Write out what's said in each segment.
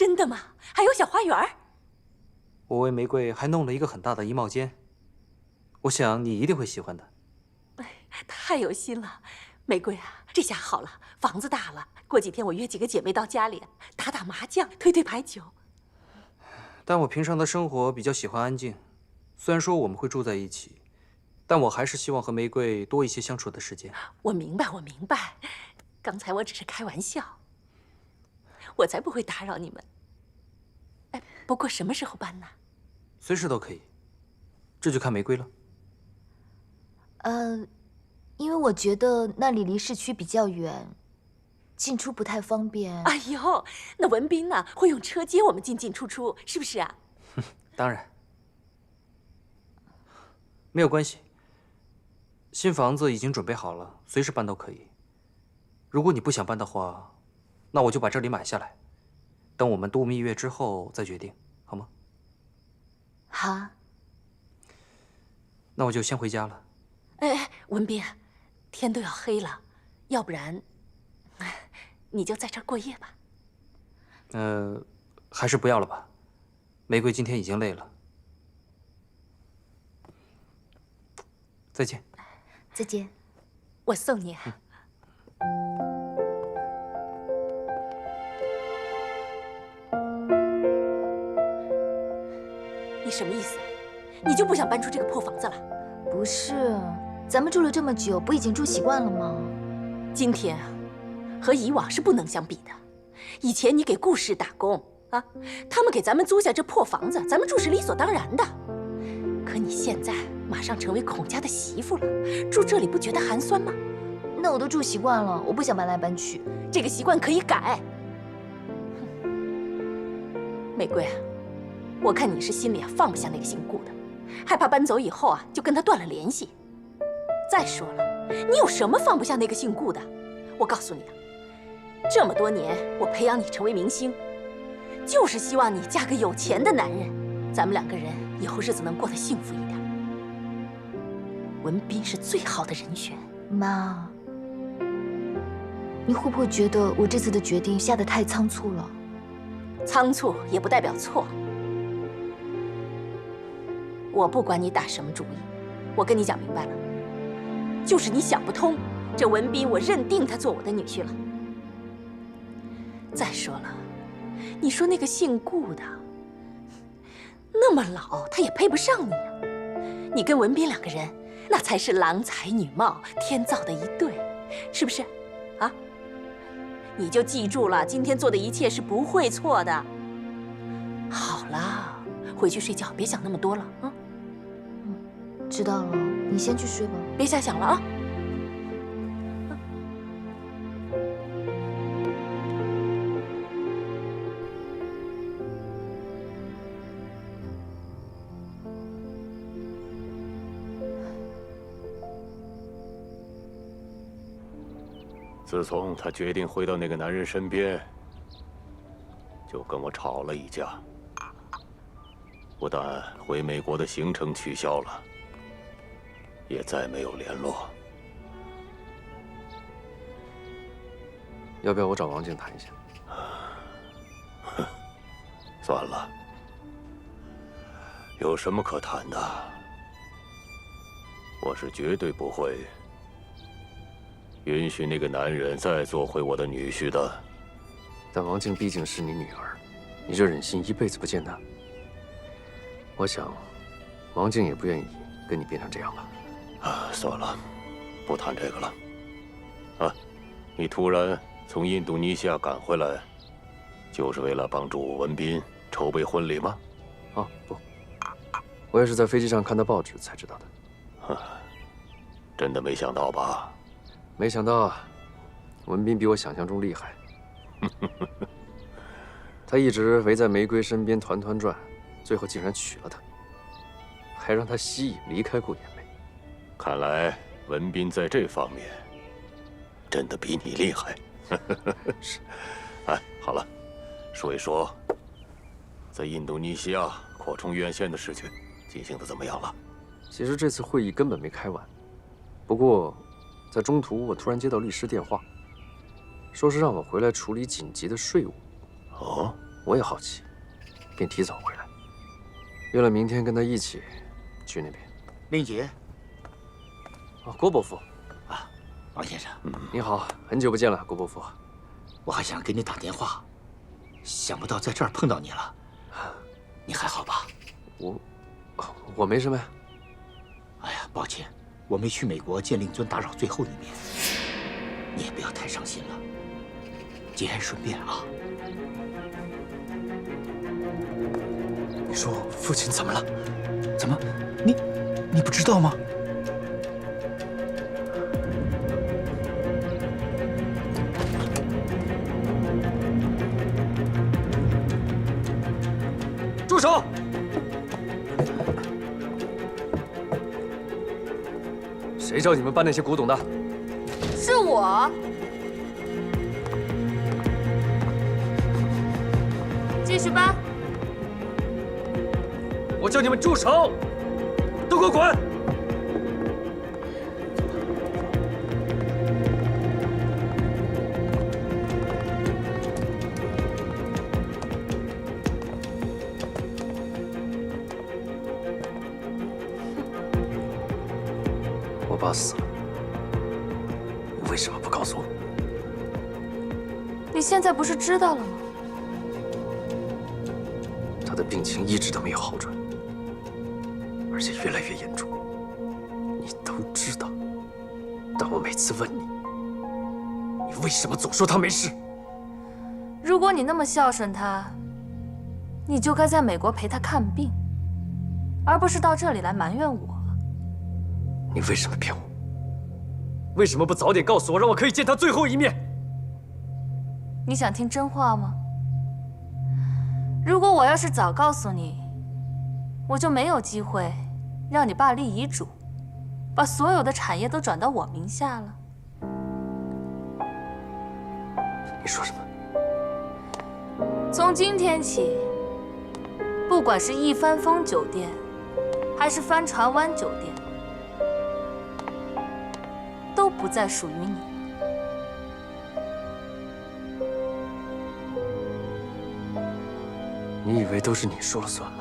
真的吗？还有小花园？我为玫瑰还弄了一个很大的衣帽间，我想你一定会喜欢的。太有心了，玫瑰啊，这下好了，房子大了，过几天我约几个姐妹到家里打打麻将，推推牌九。但我平常的生活比较喜欢安静，虽然说我们会住在一起，但我还是希望和玫瑰多一些相处的时间。我明白，我明白，刚才我只是开玩笑，我才不会打扰你们。哎，不过什么时候搬呢？随时都可以，这就看玫瑰了。因为我觉得那里离市区比较远，进出不太方便。哎呦，那文斌呢？会用车接我们进进出出，是不是啊？当然，没有关系。新房子已经准备好了，随时搬都可以。如果你不想搬的话，那我就把这里买下来，等我们度蜜月之后再决定，好吗？好。那我就先回家了。哎，文斌，天都要黑了，要不然你就在这儿过夜吧。还是不要了吧。玫瑰今天已经累了。再见。再见。我送你。你什么意思？你就不想搬出这个破房子了？不是，咱们住了这么久，不已经住习惯了吗？今天啊，和以往是不能相比的。以前你给顾氏打工啊，他们给咱们租下这破房子，咱们住是理所当然的。可你现在马上成为孔家的媳妇了，住这里不觉得寒酸吗？那我都住习惯了，我不想搬来搬去。这个习惯可以改。玫瑰啊，我看你是心里放不下那个姓顾的，害怕搬走以后就跟他断了联系。再说了，你有什么放不下那个姓顾的？我告诉你这么多年我培养你成为明星，就是希望你嫁个有钱的男人，咱们两个人以后日子能过得幸福一点。文斌是最好的人选。妈，你会不会觉得我这次的决定下得太仓促了？仓促也不代表错。我不管你打什么主意，我跟你讲明白了，就是你想不通，这文斌我认定他做我的女婿了。再说了，你说那个姓顾的，那么老，他也配不上你啊。你跟文斌两个人，那才是郎才女貌，天造的一对，是不是？啊？你就记住了，今天做的一切是不会错的。好了，回去睡觉，别想那么多了啊。知道了，你先去睡吧，别瞎想了啊。自从他决定回到那个男人身边，就跟我吵了一架。不但回美国的行程取消了，也再没有联络。要不要我找王静谈一下？算了，有什么可谈的？我是绝对不会允许那个男人再做回我的女婿的。但王静毕竟是你女儿，你就忍心一辈子不见她？我想，王静也不愿意跟你变成这样吧。算了，不谈这个了。你突然从印度尼西亚赶回来，就是为了帮助文斌筹备婚礼吗？不，我也是在飞机上看到报纸才知道的。真的没想到吧？没想到啊，文斌比我想象中厉害。他一直围在玫瑰身边团团转，最后竟然娶了她，还让她吸引离开顾衍梅。看来文斌在这方面真的比你厉害。是。好了，说一说在印度尼西亚扩充院线的事情进行的怎么样了？其实这次会议根本没开完，不过在中途我突然接到律师电话，说是让我回来处理紧急的税务。我也好奇，便提早回来，约了明天跟他一起去那边。令杰，哦，郭伯父，王先生，你好，很久不见了，郭伯父。我还想给你打电话，想不到在这儿碰到你了。你还好吧？我没什么呀。哎呀，抱歉，我没去美国见令尊打扰最后一面，你也不要太伤心了。节哀顺变啊！你说我父亲怎么了？怎么，你不知道吗？住手！谁叫你们搬那些古董的？是我。继续搬。我叫你们住手！都给我滚！我爸死了，你为什么不告诉我？你现在不是知道了吗？他的病情一直都没有好转，而且越来越严重。你都知道，但我每次问你，你为什么总说他没事？如果你那么孝顺他，你就该在美国陪他看病，而不是到这里来埋怨我。你为什么骗我？为什么不早点告诉我，让我可以见他最后一面？你想听真话吗？如果我要是早告诉你，我就没有机会让你爸立遗嘱，把所有的产业都转到我名下了。你说什么？从今天起，不管是一帆风酒店，还是帆船湾酒店，都不再属于你。你以为都是你说了算吗？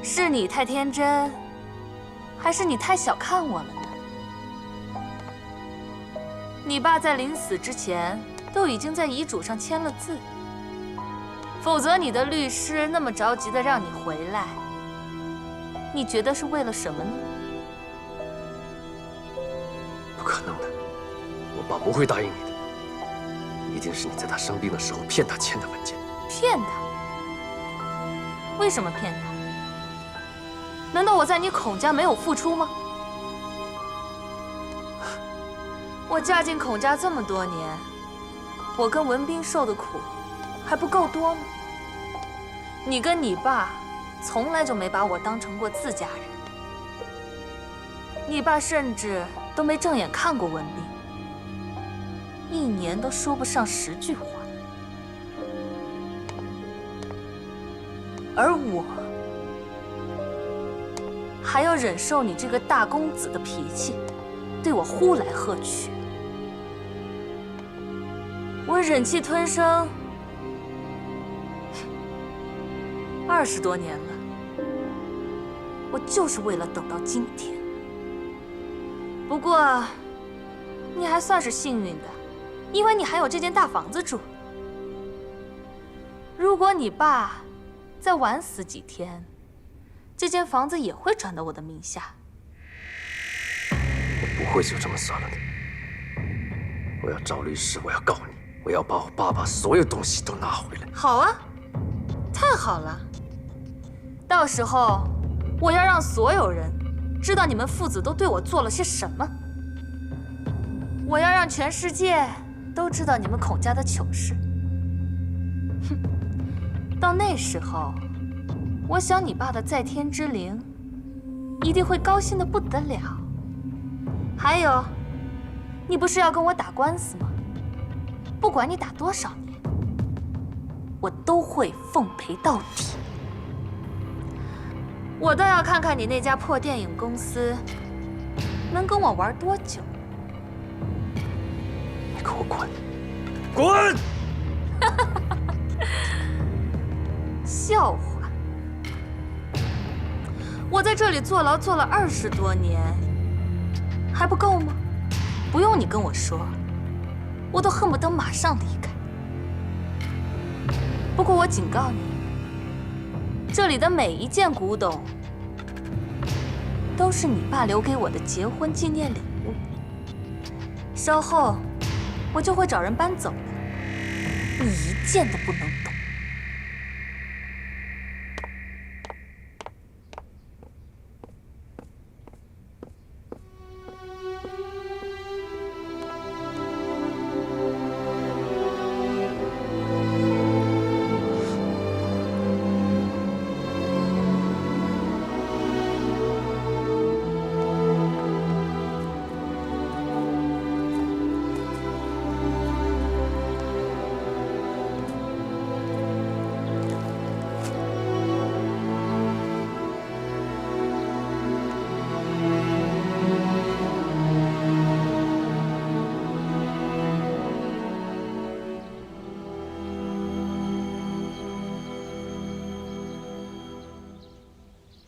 是你太天真，还是你太小看我了呢？你爸在临死之前都已经在遗嘱上签了字，否则你的律师那么着急的让你回来，你觉得是为了什么呢？不可能的，我爸不会答应你的。一定是你在他生病的时候骗他签的文件。骗他？为什么骗他？难道我在你孔家没有付出吗？我嫁进孔家这么多年，我跟文斌受的苦还不够多吗？你跟你爸从来就没把我当成过自家人，你爸甚至都没正眼看过文斌，一年都说不上10句话。而我还要忍受你这个大公子的脾气，对我呼来喝去。我忍气吞声20多年了，我就是为了等到今天。不过，你还算是幸运的，因为你还有这间大房子住。如果你爸再晚死几天，这间房子也会转到我的名下。我不会就这么算了的。我要找律师，我要告你，我要把我爸爸所有东西都拿回来。好啊，太好了！到时候我要让所有人知道你们父子都对我做了些什么。我要让全世界都知道你们孔家的糗事。哼，到那时候，我想你爸的在天之灵一定会高兴得不得了。还有，你不是要跟我打官司吗？不管你打多少年，我都会奉陪到底。我倒要看看你那家破电影公司能跟我玩多久。你给我滚！滚！笑话！我在这里坐牢坐了20多年，还不够吗？不用你跟我说，我都恨不得马上离开。不过我警告你，这里的每一件古董，都是你爸留给我的结婚纪念礼物。稍后，我就会找人搬走了，你一件都不能动。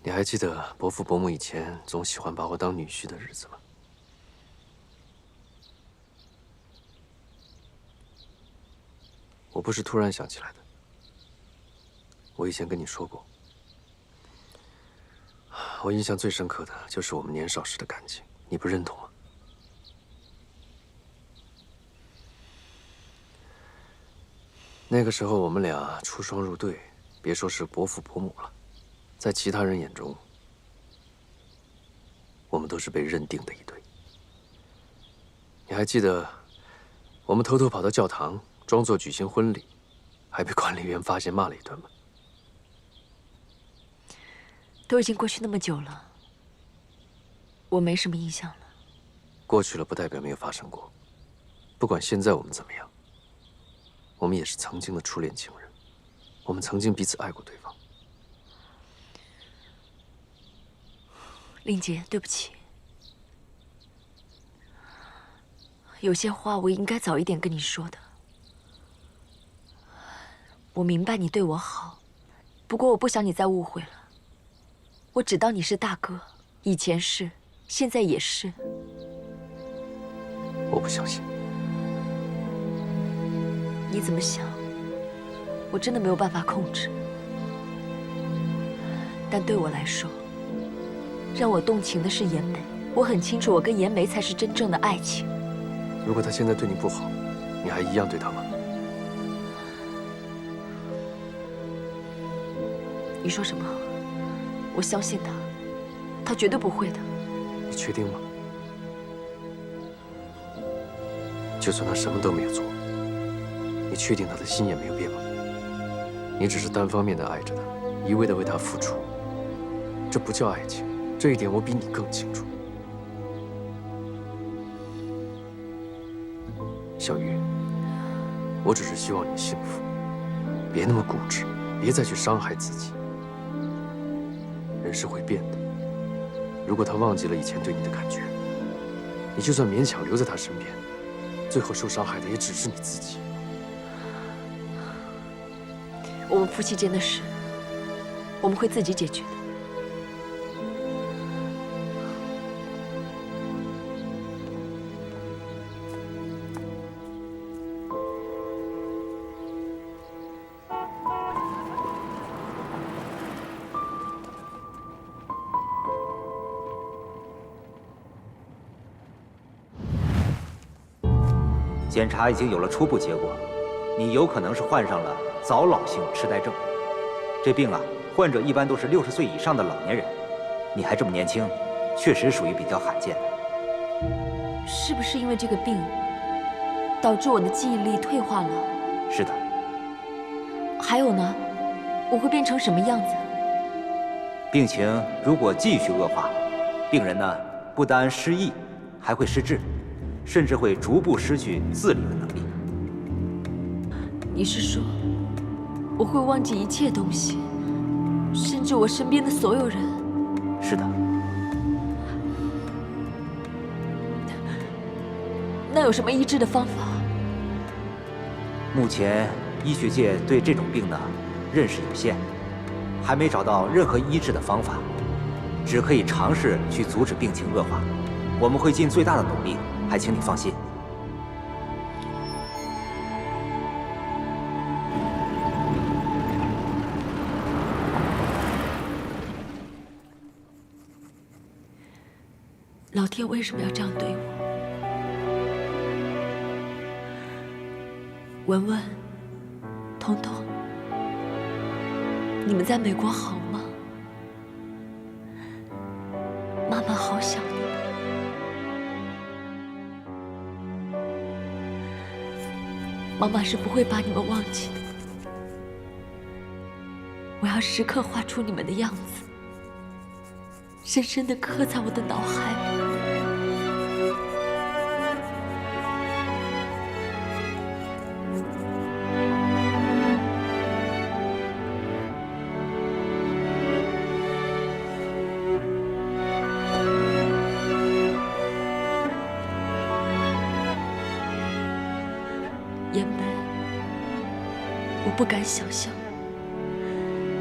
你还记得伯父伯母以前总喜欢把我当女婿的日子吗？我不是突然想起来的，我以前跟你说过。我印象最深刻的就是我们年少时的感情，你不认同吗？那个时候我们俩出双入对，别说是伯父伯母了。 在其他人眼中，我们都是被认定的一对。你还记得我们偷偷跑到教堂，装作举行婚礼，还被管理员发现骂了一顿吗？都已经过去那么久了，我没什么印象了。过去了不代表没有发生过。不管现在我们怎么样，我们也是曾经的初恋情人，我们曾经彼此爱过对方。 令杰，对不起，有些话我应该早一点跟你说的。我明白你对我好，不过我不想你再误会了。我只当你是大哥，以前是，现在也是。我不相信。你怎么想，我真的没有办法控制。但对我来说， 让我动情的是严梅，我很清楚，我跟严梅才是真正的爱情。如果他现在对你不好，你还一样对他吗？你说什么？我相信他，他绝对不会的。你确定吗？就算他什么都没有做，你确定他的心也没有变吗？你只是单方面的爱着他，一味的为他付出，这不叫爱情。 这一点我比你更清楚，小玉。我只是希望你幸福，别那么固执，别再去伤害自己。人是会变的，如果他忘记了以前对你的感觉，你就算勉强留在他身边，最后受伤害的也只是你自己。我们夫妻间的事，我们会自己解决的。 检查已经有了初步结果，你有可能是患上了早老性痴呆症。这病啊，患者一般都是60岁以上的老年人，你还这么年轻，确实属于比较罕见的。是不是因为这个病，导致我的记忆力退化了？是的。还有呢，我会变成什么样子？病情如果继续恶化，病人呢不单失忆，还会失智。 甚至会逐步失去自理的能力。你是说，我会忘记一切东西，甚至我身边的所有人？是的。那有什么医治的方法？目前医学界对这种病呢认识有限，还没找到任何医治的方法，只可以尝试去阻止病情恶化。我们会尽最大的努力，还请你放心。老天为什么要这样对我？文文、彤彤，你们在美国好吗？妈妈好想你们。妈妈是不会把你们忘记的。我要时刻画出你们的样子，深深地刻在我的脑海里。妍梅，我不敢想象，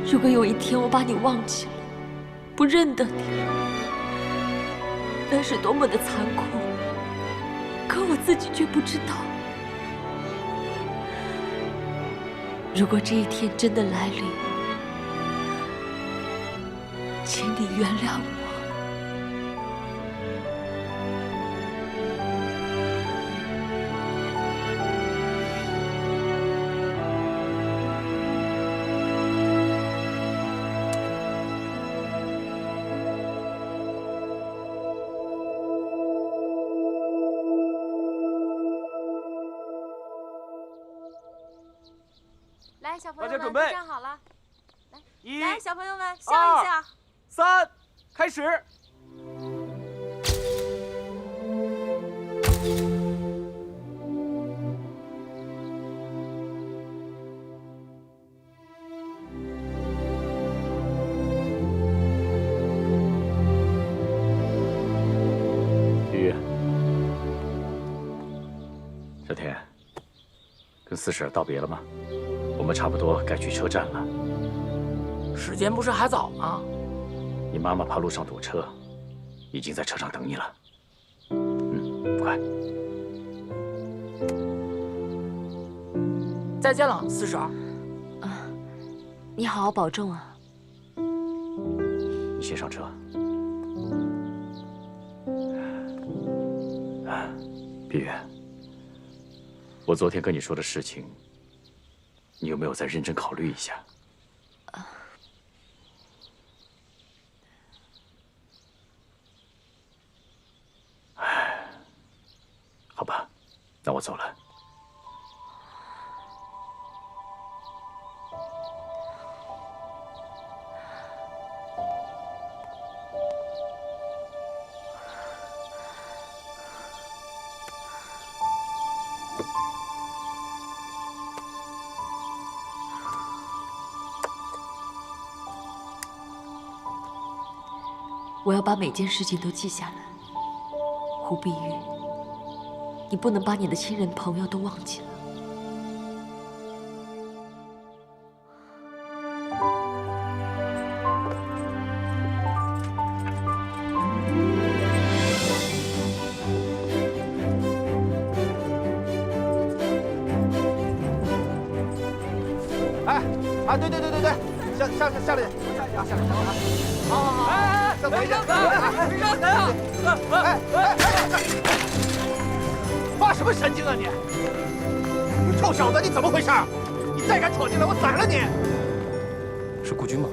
如果有一天我把你忘记了，不认得你了，那是多么的残酷，可我自己却不知道。如果这一天真的来临，请你原谅我。来，小朋友们，大家准备都站好了。来，小朋友们，笑一笑。 3，开始。玉，小田，跟四婶道别了吗？我们差不多该去车站了。时间不是还早吗？你妈妈怕路上堵车，已经在车上等你了。快。再见了，四婶。你好好保重啊。你先上车。碧月，我昨天跟你说的事情，你有没有再认真考虑一下？好吧，那我走了。我要把每件事情都记下来。胡碧玉，你不能把你的亲人朋友都忘记了。对，下来点，下来。好，哎，等一下，发什么神经啊你！臭小子，你怎么回事？你再敢闯进来，我宰了你！是顾军吗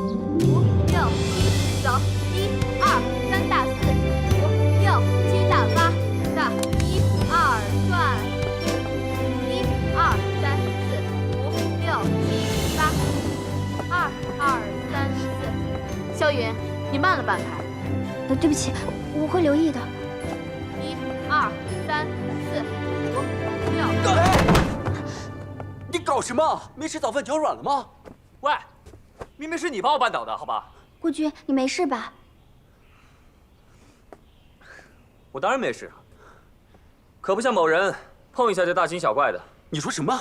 5、6、7，走，1、2、3打4，5、6、7打8，打1、2转，1、2、3、4、5、6、7、8，2、2、3、4。萧云，你慢了半拍。对不起，我会留意的。1、2、3、4、5、6。你搞什么？没吃早饭脚软了吗？喂，明明是你把我绊倒的，好吧？顾军，你没事吧？我当然没事，可不像某人碰一下就大惊小怪的。你说什么？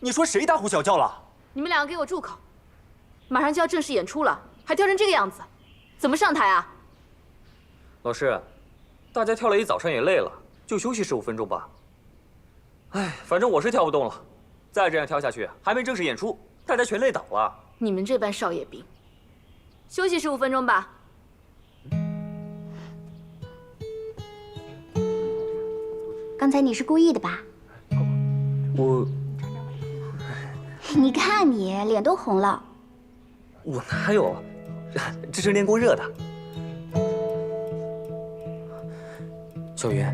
你说谁大呼小叫了？你们两个给我住口！马上就要正式演出了，还跳成这个样子，怎么上台啊？老师，大家跳了一早上也累了，就休息15分钟吧。哎，反正我是跳不动了，再这样跳下去，还没正式演出，大家全累倒了。你们这班少爷兵，休息15分钟吧。刚才你是故意的吧？我你看你脸都红了。我哪有？这是练过热的。小云，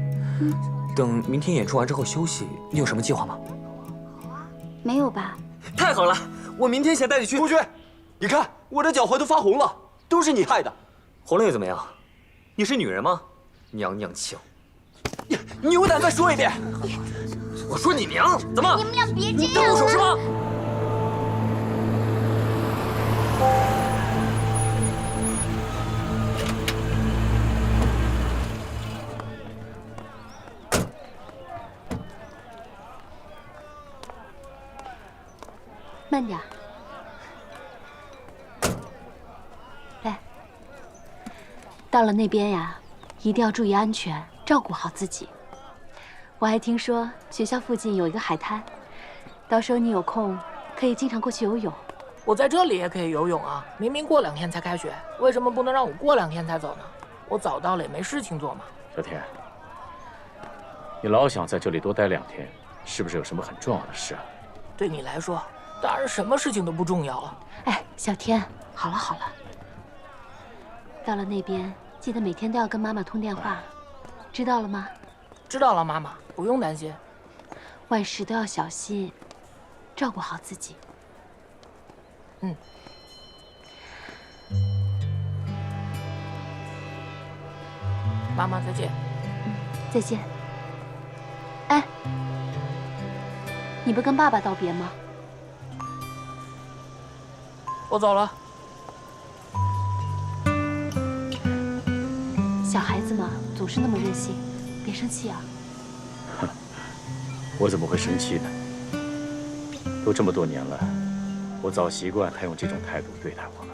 等明天演出完之后休息，你有什么计划吗？没有吧？太好了，我明天想带你去。杜鹃，你看我的脚踝都发红了，都是你害的。红了又怎么样？你是女人吗？娘娘腔！你有胆再说一遍！我说你娘，怎么？你们俩别这你样！动手是吗？慢点。来，到了那边呀，一定要注意安全，照顾好自己。我还听说学校附近有一个海滩，到时候你有空可以经常过去游泳。我在这里也可以游泳啊！明明过2天才开学，为什么不能让我过2天才走呢？我早到了也没事情做嘛。小天，你老想在这里多待2天，是不是有什么很重要的事啊？对你来说，当然什么事情都不重要了。哎，小天，好了好了，到了那边记得每天都要跟妈妈通电话，知道了吗？知道了，妈妈，不用担心。万事都要小心，照顾好自己。嗯。妈妈再见。再见。哎，你不跟爸爸道别吗？我走了。小孩子嘛，总是那么任性，别生气啊。我怎么会生气呢？都这么多年了，我早习惯他用这种态度对待我了。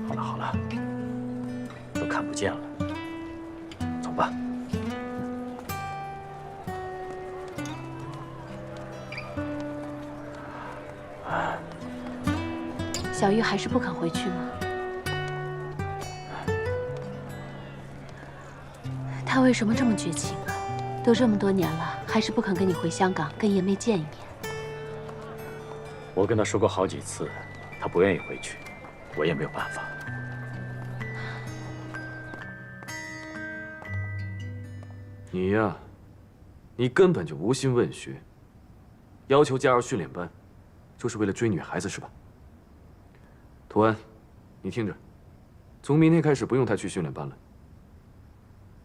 好了好了，都看不见了，走吧。小玉还是不肯回去吗？他为什么这么绝情啊？都这么多年了，还是不肯跟你回香港跟爷妹见一面。我跟他说过好几次，他不愿意回去，我也没有办法。你呀，你根本就无心问学，要求加入训练班，就是为了追女孩子是吧？涂安，你听着，从明天开始不用他去训练班了，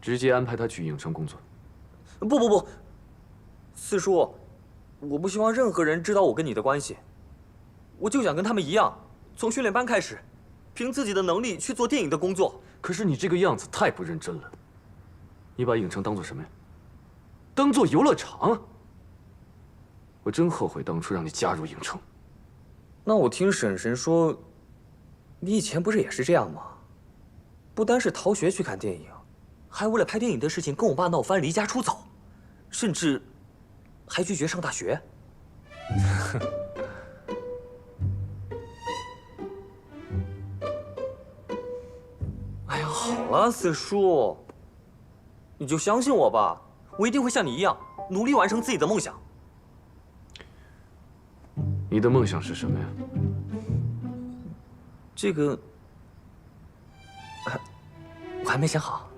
直接安排他去影城工作。不，四叔，我不希望任何人知道我跟你的关系，我就想跟他们一样，从训练班开始，凭自己的能力去做电影的工作。可是你这个样子太不认真了，你把影城当做什么呀？当做游乐场？我真后悔当初让你加入影城。那我听婶婶说，你以前不是也是这样吗？不单是逃学去看电影，还为了拍电影的事情跟我爸闹翻，离家出走，甚至还拒绝上大学。哎呀，好了，四叔，你就相信我吧，我一定会像你一样努力完成自己的梦想。你的梦想是什么呀？这个，我还没想好。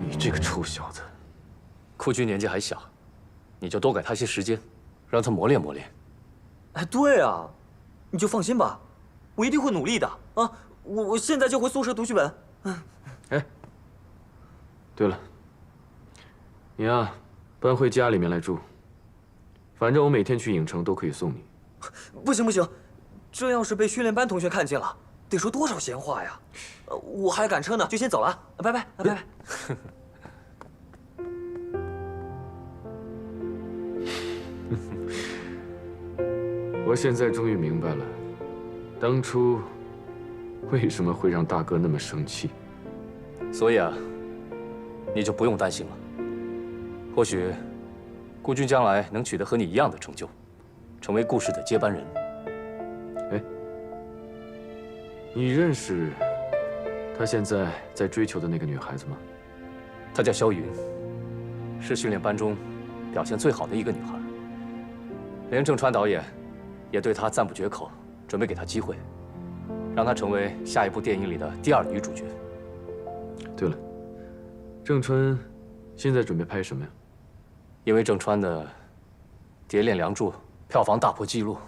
你这个臭小子！库区年纪还小，你就多给他些时间，让他磨练磨练。哎，对啊，你就放心吧，我一定会努力的啊！我现在就回宿舍读剧本。哎，对了，你啊，搬回家里面来住。反正我每天去影城都可以送你。不行不行，这要是被训练班同学看见了，得说多少闲话呀！我还赶车呢，就先走了，拜拜拜拜。我现在终于明白了，当初为什么会让大哥那么生气。所以啊，你就不用担心了。或许，顾军将来能取得和你一样的成就，成为顾氏的接班人。哎，你认识他现在在追求的那个女孩子吗？她叫萧云，是训练班中表现最好的一个女孩。连郑川导演也对她赞不绝口，准备给她机会，让她成为下一部电影里的第2女主角。对了，郑川现在准备拍什么呀？因为郑川的《蝶恋梁祝》票房大破纪录，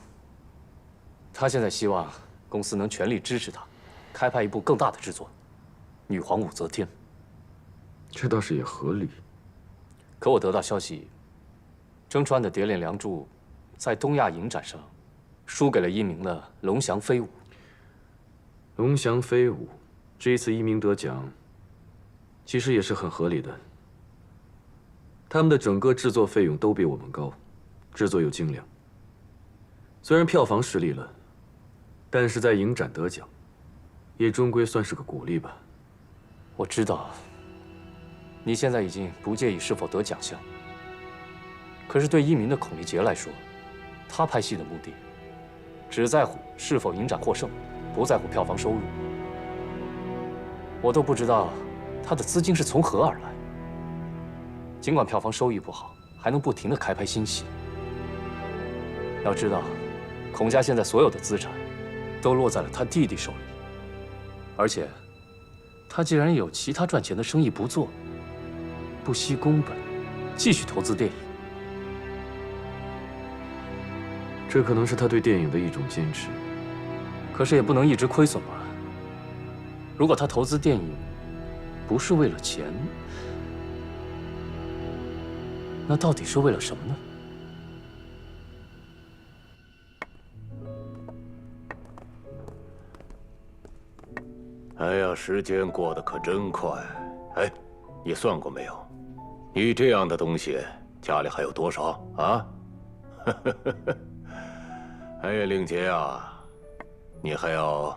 他现在希望公司能全力支持他，开拍一部更大的制作，《女皇武则天》。这倒是也合理。可我得到消息，郑川的《蝶恋梁祝》在东亚影展上输给了一鸣的《龙翔飞舞》。龙翔飞舞这一次一鸣得奖，其实也是很合理的。他们的整个制作费用都比我们高，制作又精良。虽然票房失利了，但是在影展得奖，也终归算是个鼓励吧。我知道，你现在已经不介意是否得奖项。可是对一鸣的孔立杰来说，他拍戏的目的，只在乎是否影展获胜，不在乎票房收入。我都不知道他的资金是从何而来。尽管票房收益不好，还能不停地开拍新戏。要知道，孔家现在所有的资产，都落在了他弟弟手里。而且，他既然有其他赚钱的生意不做，不惜工本，继续投资电影。这可能是他对电影的一种坚持。可是也不能一直亏损吧？如果他投资电影，不是为了钱，那到底是为了什么呢？哎呀，时间过得可真快！哎，你算过没有？你这样的东西，家里还有多少啊？哎呀，令杰啊，你还要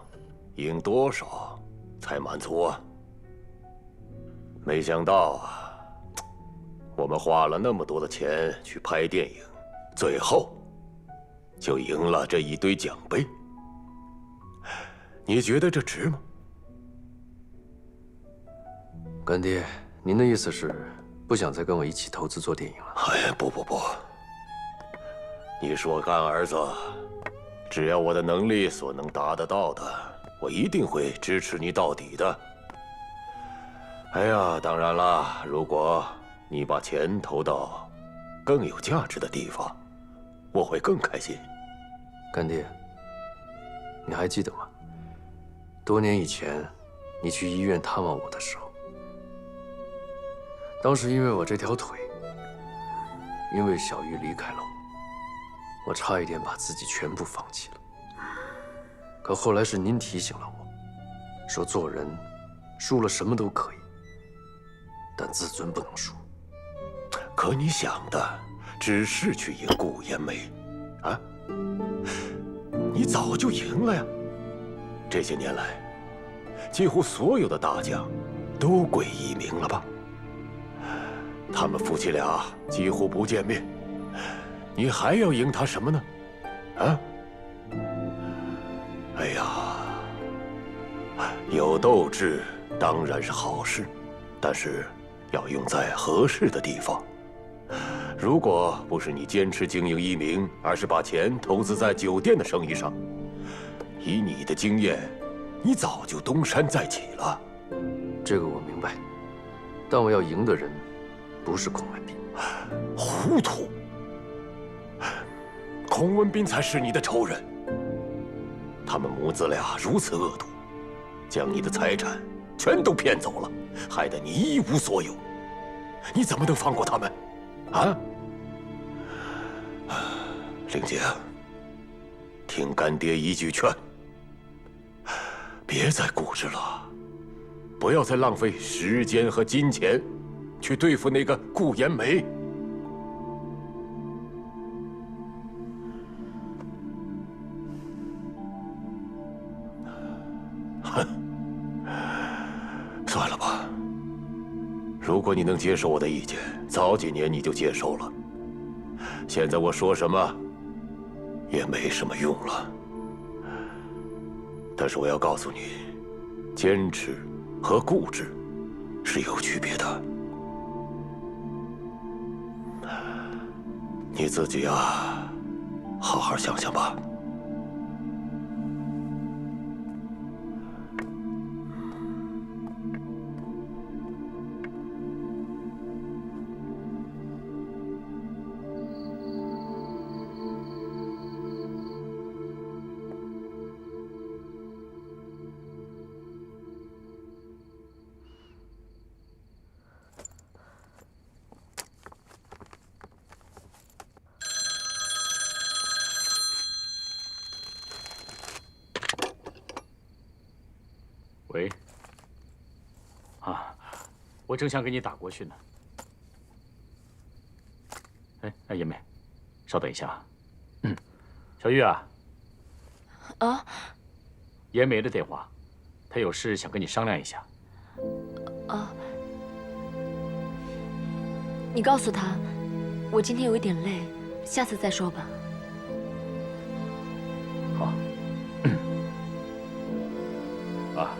赢多少才满足啊？没想到啊，我们花了那么多的钱去拍电影，最后就赢了这一堆奖杯。你觉得这值吗？干爹，您的意思是不想再跟我一起投资做电影了？哎，不，你说干儿子，只要我的能力所能达得到的，我一定会支持你到底的。哎呀，当然了，如果你把钱投到更有价值的地方，我会更开心。干爹，你还记得吗？多年以前，你去医院探望我的时候，当时因为我这条腿，因为小玉离开了我差一点把自己全部放弃了。可后来是您提醒了我，说做人输了什么都可以，但自尊不能输。可你想的只是去赢顾延梅，啊？你早就赢了呀！这些年来，几乎所有的大将都归一鸣了吧？他们夫妻俩几乎不见面，你还要赢他什么呢？啊？哎呀，有斗志当然是好事，但是要用在合适的地方。如果不是你坚持经营一鸣，而是把钱投资在酒店的生意上，以你的经验，你早就东山再起了。这个我明白，但我要赢的人不是孔文斌。糊涂！孔文斌才是你的仇人。他们母子俩如此恶毒，将你的财产全都骗走了，害得你一无所有。你怎么能放过他们？啊？令杰，听干爹一句劝，别再固执了，不要再浪费时间和金钱去对付那个顾延梅。算了吧。如果你能接受我的意见，早几年你就接受了。现在我说什么也没什么用了。但是我要告诉你，坚持和固执是有区别的。你自己啊，好好想想吧。喂，我正想给你打过去呢。哎，妍梅，稍等一下。小玉啊。啊。妍梅的电话，她有事想跟你商量一下。啊。你告诉她，我今天有一点累，下次再说吧。好。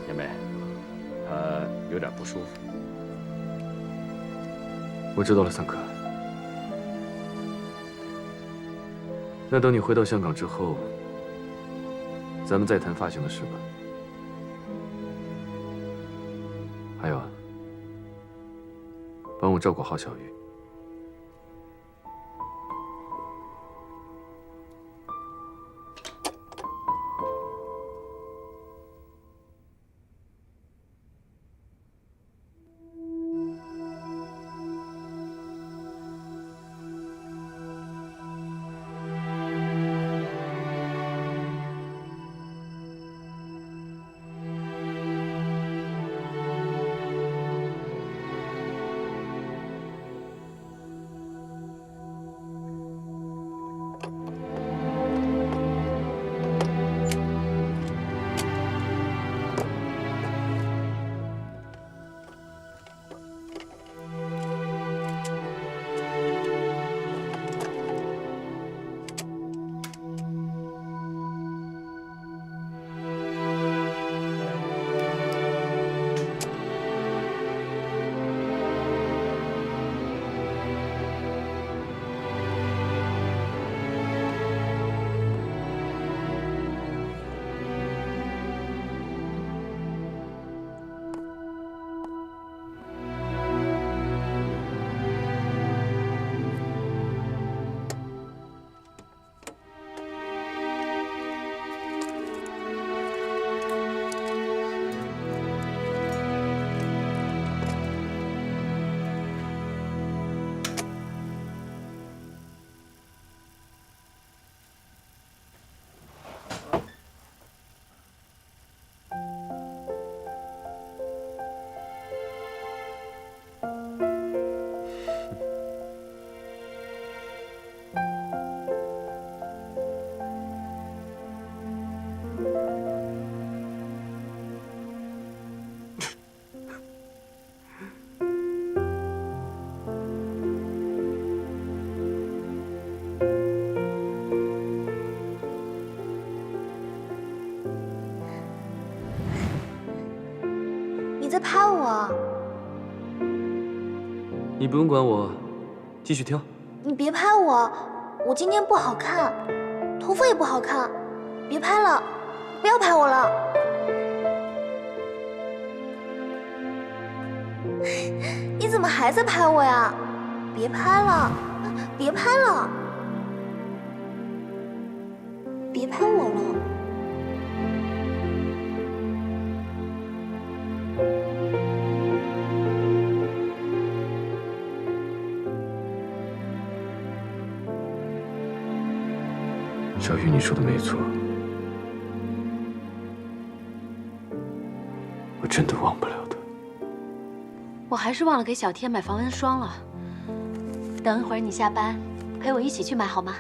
妍梅，有点不舒服。我知道了，三哥。那等你回到香港之后，咱们再谈发型的事吧。还有啊，帮我照顾好小玉。你在拍我？你不用管我，继续挑。你别拍我，我今天不好看，头发也不好看，别拍了，不要拍我了。你怎么还在拍我呀？别拍了，别拍了，别拍我了。小玉，你说的没错，我真的忘不了的。我还是忘了给小天买防蚊霜了。等一会儿你下班，陪我一起去买好吗？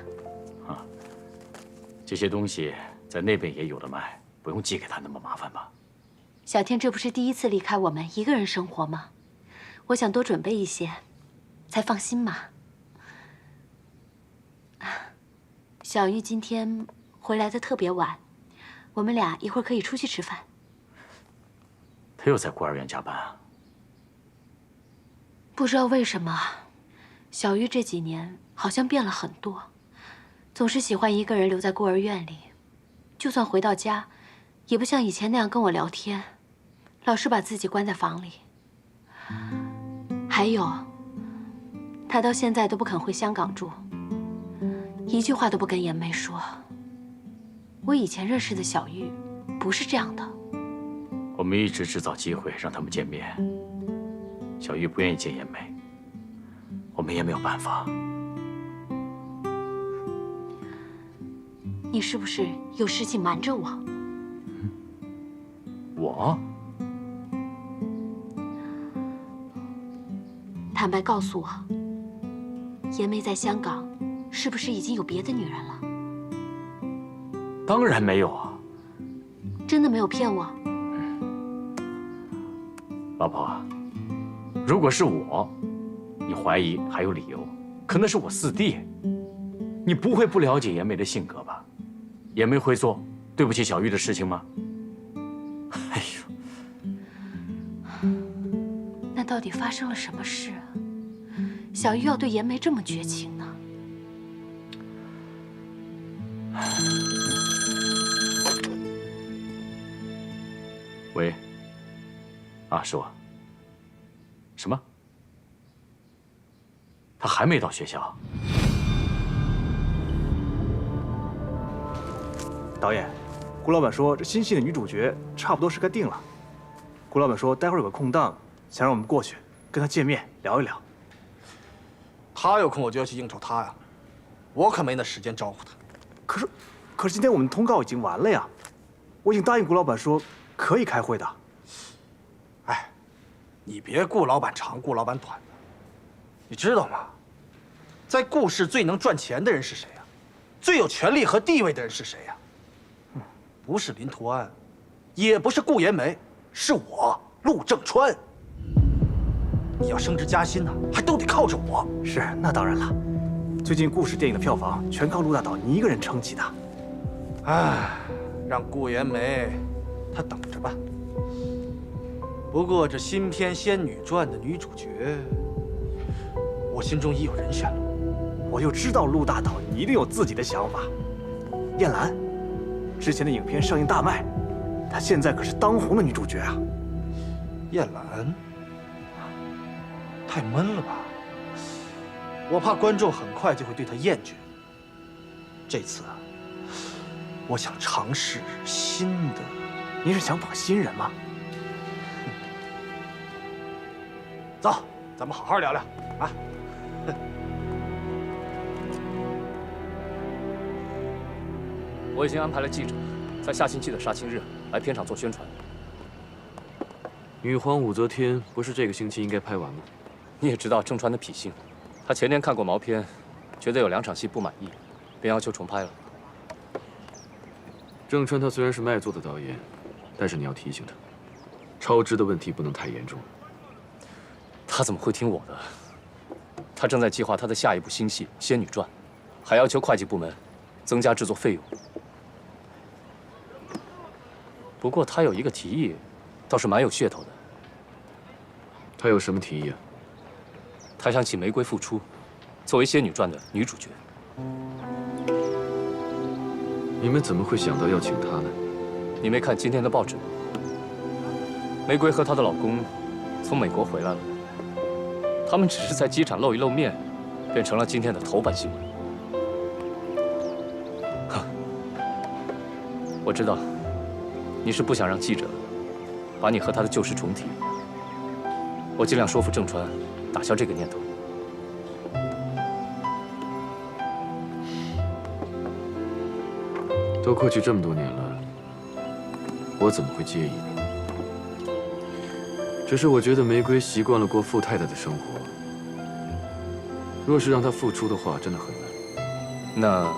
这些东西在那边也有的卖，不用寄给他那么麻烦吧？小天这不是第一次离开我们一个人生活吗？我想多准备一些，才放心嘛。小玉今天回来的特别晚，我们俩一会儿可以出去吃饭。他又在孤儿院加班啊？不知道为什么，小玉这几年好像变了很多，总是喜欢一个人留在孤儿院里，就算回到家，也不像以前那样跟我聊天，老是把自己关在房里。还有，她到现在都不肯回香港住，一句话都不跟颜梅说。我以前认识的小玉不是这样的。我们一直制造机会让他们见面，小玉不愿意见颜梅，我们也没有办法。你是不是有事情瞒着我？我？坦白告诉我，颜梅在香港是不是已经有别的女人了？当然没有啊！真的没有骗我？老婆，如果是我，你怀疑还有理由，可那是我四弟，你不会不了解颜梅的性格吧？颜梅会做对不起小玉的事情吗？哎呦，那到底发生了什么事啊？小玉要对颜梅这么绝情呢？喂，啊，是我。什么？他还没到学校？导演，顾老板说这新戏的女主角差不多是该定了。顾老板说待会儿有个空档，想让我们过去跟他见面聊一聊。他有空我就要去应酬他呀，我可没那时间招呼他。可是今天我们通告已经完了呀，我已经答应顾老板说可以开会的。哎，你别顾老板长顾老板短的，你知道吗？在顾氏最能赚钱的人是谁呀？最有权力和地位的人是谁呀？不是林图安，也不是顾延梅，是我陆正川。你要升职加薪呢，还都得靠着我。是，那当然了。最近顾氏电影的票房全靠陆大导你一个人撑起的。唉，让顾延梅她等着吧。不过这新片《仙女传》的女主角，我心中已有人选了。我就知道陆大导你一定有自己的想法。燕兰，之前的影片上映大卖，她现在可是当红的女主角啊。燕兰，太闷了吧？我怕观众很快就会对她厌倦。这次啊，我想尝试新的。您是想捧新人吗？走，咱们好好聊聊啊。我已经安排了记者，在下星期的杀青日来片场做宣传。女皇武则天不是这个星期应该拍完吗？你也知道郑川的脾性，他前天看过毛片，觉得有2场戏不满意，便要求重拍了。郑川他虽然是卖座的导演，但是你要提醒他，超支的问题不能太严重。他怎么会听我的？他正在计划他的下一部新戏《仙女传》，还要求会计部门增加制作费用。不过他有一个提议，倒是蛮有噱头的。他有什么提议啊？他想请玫瑰复出，作为《仙女传》的女主角。你们怎么会想到要请她呢？你没看今天的报纸吗？玫瑰和她的老公从美国回来了，他们只是在机场露一露面，变成了今天的头版新闻。我知道，你是不想让记者把你和他的旧事重提。我尽量说服郑川，打消这个念头。都过去这么多年了，我怎么会介意呢？只是我觉得玫瑰习惯了过富太太的生活，若是让她复出的话，真的很难。那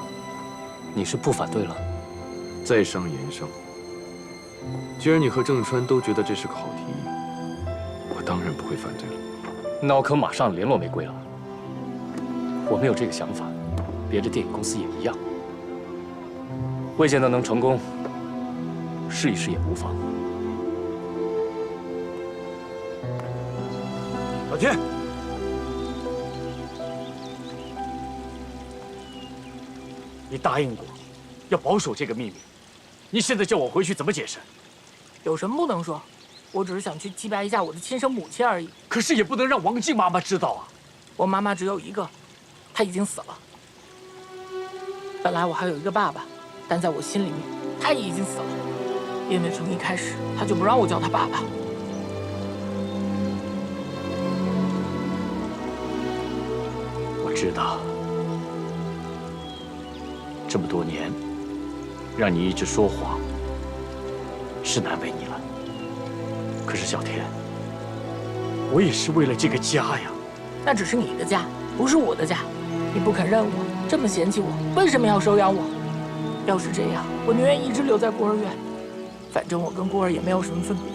你是不反对了？在商言商。既然你和郑川都觉得这是个好提议，我当然不会反对了。那我可马上联络玫瑰了。我们有这个想法，别的电影公司也一样。未见得能成功，试一试也无妨。老天，你答应过要保守这个秘密，你现在叫我回去怎么解释？有什么不能说？我只是想去祭拜一下我的亲生母亲而已。可是也不能让王静妈妈知道啊！我妈妈只有一个，她已经死了。本来我还有一个爸爸，但在我心里面，他也已经死了。因为从一开始他就不让我叫他爸爸。我知道，这么多年，让你一直说谎，是难为你了。可是小天，我也是为了这个家呀。那只是你的家，不是我的家。你不肯认我，这么嫌弃我，为什么要收养我？要是这样，我宁愿一直留在孤儿院。反正我跟孤儿也没有什么分别。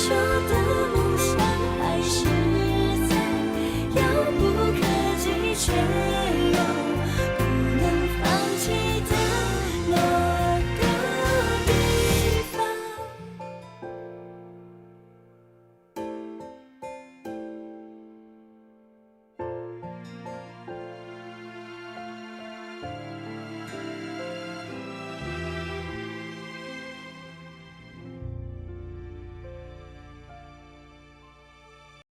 说的